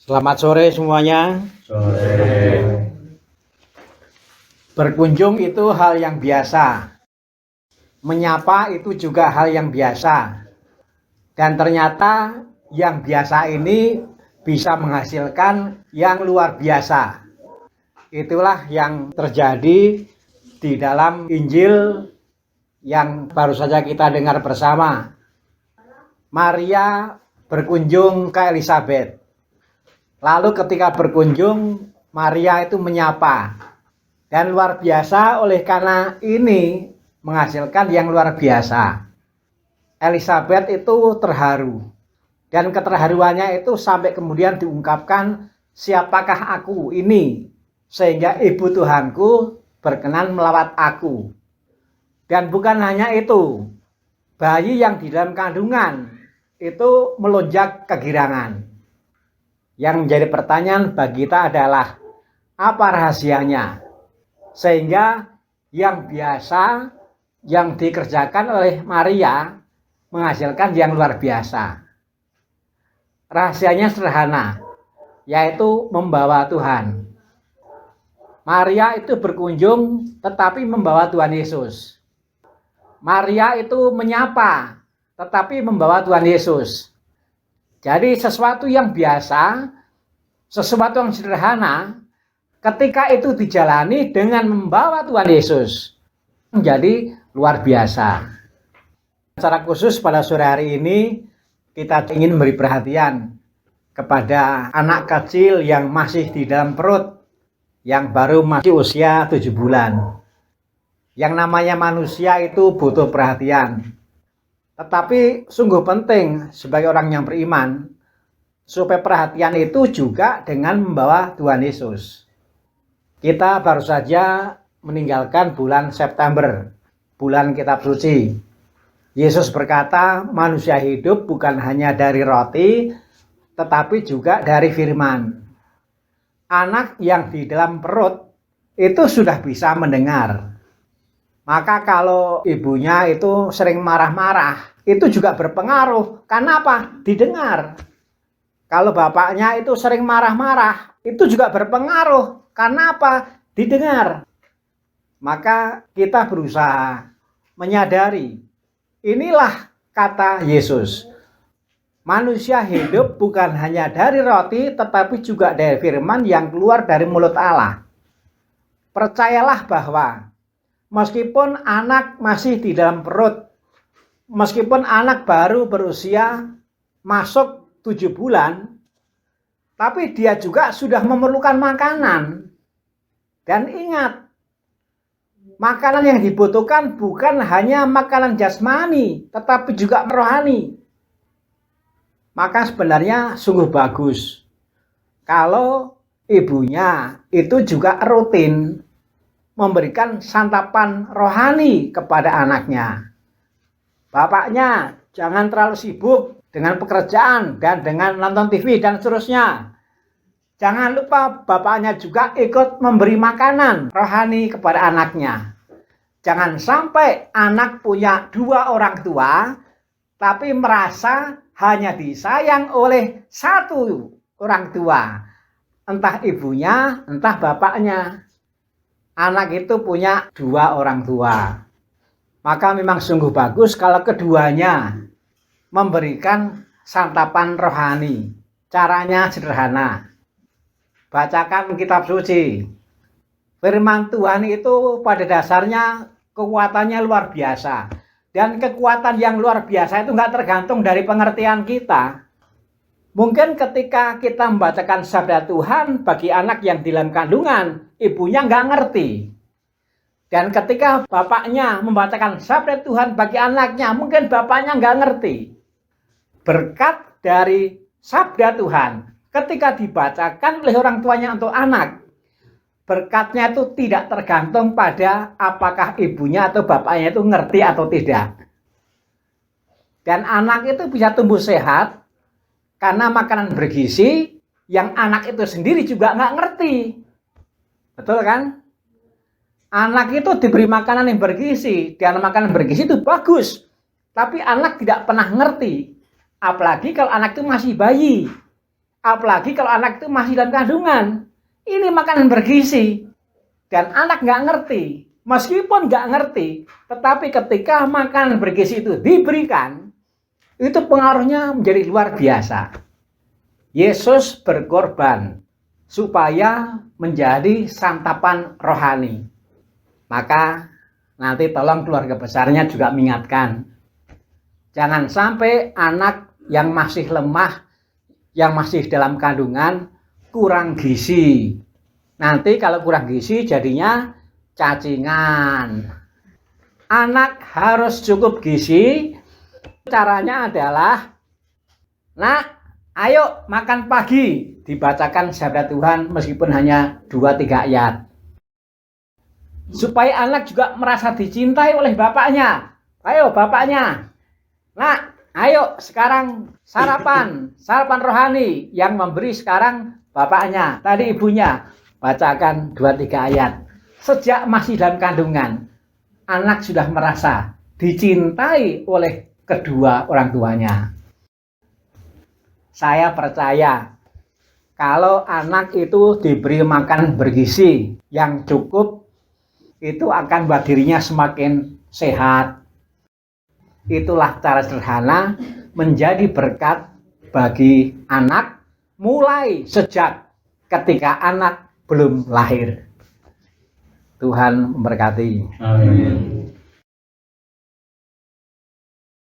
Selamat sore semuanya. Sore. Berkunjung itu hal yang biasa. Menyapa itu juga hal yang biasa. Dan ternyata yang biasa ini bisa menghasilkan yang luar biasa. Itulah yang terjadi di dalam Injil yang baru saja kita dengar bersama. Maria berkunjung ke Elizabeth. Lalu ketika berkunjung, Maria itu menyapa. Dan luar biasa oleh karena ini menghasilkan yang luar biasa. Elizabeth itu terharu. Dan keterharuannya itu sampai kemudian diungkapkan, siapakah aku ini? Sehingga ibu Tuhanku berkenan melawat aku. Dan bukan hanya itu. Bayi yang di dalam kandungan itu melonjak kegirangan. Yang menjadi pertanyaan bagi kita adalah, apa rahasianya? Sehingga yang biasa yang dikerjakan oleh Maria menghasilkan yang luar biasa. Rahasianya sederhana, yaitu membawa Tuhan. Maria itu berkunjung tetapi membawa Tuhan Yesus. Maria itu menyapa tetapi membawa Tuhan Yesus. Jadi sesuatu yang biasa, sesuatu yang sederhana, ketika itu dijalani dengan membawa Tuhan Yesus, menjadi luar biasa. Secara khusus pada sore hari ini, kita ingin memberi perhatian kepada anak kecil yang masih di dalam perut, yang baru masih usia 7 bulan. Yang namanya manusia itu butuh perhatian. Tetapi sungguh penting sebagai orang yang beriman, supaya perhatian itu juga dengan membawa Tuhan Yesus. Kita baru saja meninggalkan bulan September, bulan kitab suci. Yesus berkata, manusia hidup bukan hanya dari roti, tetapi juga dari firman. Anak yang di dalam perut itu sudah bisa mendengar. Maka kalau ibunya itu sering marah-marah, itu juga berpengaruh. Karena apa? Didengar. Kalau bapaknya itu sering marah-marah, itu juga berpengaruh. Karena apa? Didengar. Maka kita berusaha menyadari. Inilah kata Yesus. Manusia hidup bukan hanya dari roti, tetapi juga dari firman yang keluar dari mulut Allah. Percayalah bahwa meskipun anak masih di dalam perut, meskipun anak baru berusia masuk 7 bulan, tapi dia juga sudah memerlukan makanan. Dan ingat, makanan yang dibutuhkan bukan hanya makanan jasmani, tetapi juga rohani. Maka sebenarnya sungguh bagus kalau ibunya itu juga rutin memberikan santapan rohani kepada anaknya. Bapaknya jangan terlalu sibuk dengan pekerjaan dan dengan nonton TV dan seterusnya. Jangan lupa bapaknya juga ikut memberi makanan rohani kepada anaknya. Jangan sampai anak punya 2 orang tua, tapi merasa hanya disayang oleh 1 orang tua. Entah ibunya, entah bapaknya. Anak itu punya 2 orang tua. Maka memang sungguh bagus kalau keduanya memberikan santapan rohani. Caranya sederhana. Bacakan kitab suci. Firman Tuhan itu pada dasarnya kekuatannya luar biasa. Dan kekuatan yang luar biasa itu nggak tergantung dari pengertian kita. Mungkin ketika kita membacakan sabda Tuhan bagi anak yang di dalam kandungan, ibunya nggak ngerti. Dan ketika bapaknya membacakan sabda Tuhan bagi anaknya, mungkin bapaknya nggak ngerti. Berkat dari sabda Tuhan, ketika dibacakan oleh orang tuanya untuk anak, berkatnya itu tidak tergantung pada apakah ibunya atau bapaknya itu ngerti atau tidak. Dan anak itu bisa tumbuh sehat, karena makanan bergizi yang anak itu sendiri juga nggak ngerti. Betul kan? Anak itu diberi makanan yang bergizi. Dan makanan bergizi itu bagus. Tapi anak tidak pernah ngerti. Apalagi kalau anak itu masih bayi. Apalagi kalau anak itu masih dalam kandungan. Ini makanan bergizi. Dan anak nggak ngerti. Meskipun nggak ngerti, tetapi ketika makanan bergizi itu diberikan, itu pengaruhnya menjadi luar biasa. Yesus berkorban supaya menjadi santapan rohani. Maka nanti tolong keluarga besarnya juga mengingatkan. Jangan sampai anak yang masih lemah, yang masih dalam kandungan, kurang gizi. Nanti kalau kurang gizi jadinya cacingan. Anak harus cukup gizi. Caranya adalah, nak, ayo makan pagi. Dibacakan sabda Tuhan meskipun hanya 2-3 ayat. Supaya anak juga merasa dicintai oleh bapaknya. Ayo bapaknya, nak, ayo sekarang sarapan rohani. Yang memberi sekarang bapaknya, tadi ibunya. Bacakan 2-3 ayat. Sejak masih dalam kandungan, anak sudah merasa dicintai oleh kedua orang tuanya. Saya percaya kalau anak itu diberi makan bergizi yang cukup, itu akan buat dirinya semakin sehat. Itulah cara sederhana menjadi berkat bagi anak mulai sejak ketika anak belum lahir. Tuhan memberkati. Amin.